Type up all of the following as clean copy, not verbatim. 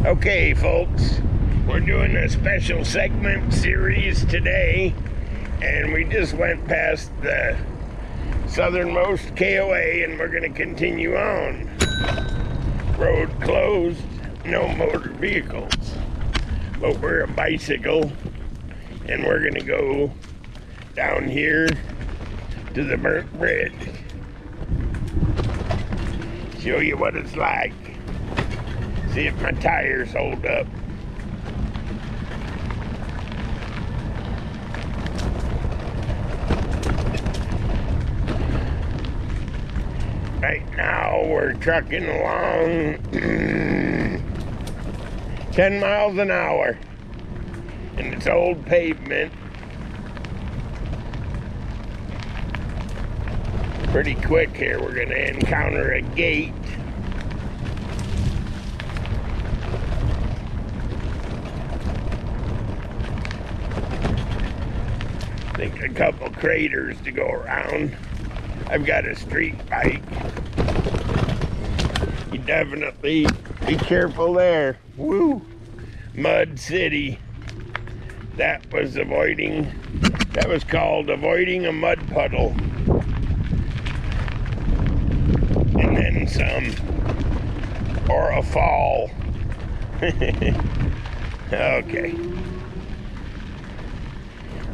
Okay, folks, we're doing a special segment series today, and we just went past the southernmost KOA, and we're going to continue on. Road closed, no motor vehicles, but we're a bicycle, and we're going to go down here to the burnt bridge. Show you what it's like. See if my tires hold up. Right now we're trucking along 10 miles an hour, and it's old pavement. Pretty quick here, we're gonna encounter a gate. I think a couple craters to go around. I've got a street bike. You definitely be careful there. Woo! Mud City. That was called avoiding a mud puddle. And then some. Or a fall. Okay.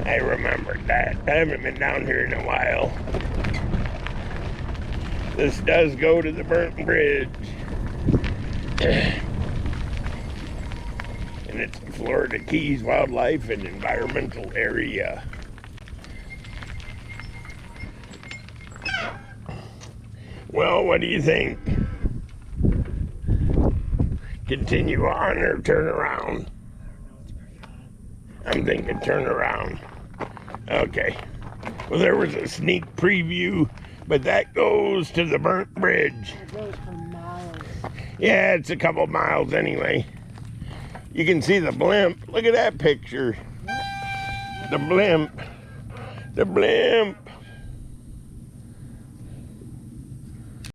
I remembered that. I haven't been down here in a while. This does go to the burnt bridge. And it's the Florida Keys Wildlife and Environmental Area. Well, what do you think? Continue on or turn around? I'm thinking turn around. Okay. Well, there was a sneak preview, but that goes to the burnt bridge. It goes for miles. Yeah, it's a couple miles anyway. You can see the blimp. Look at that picture. The blimp. The blimp.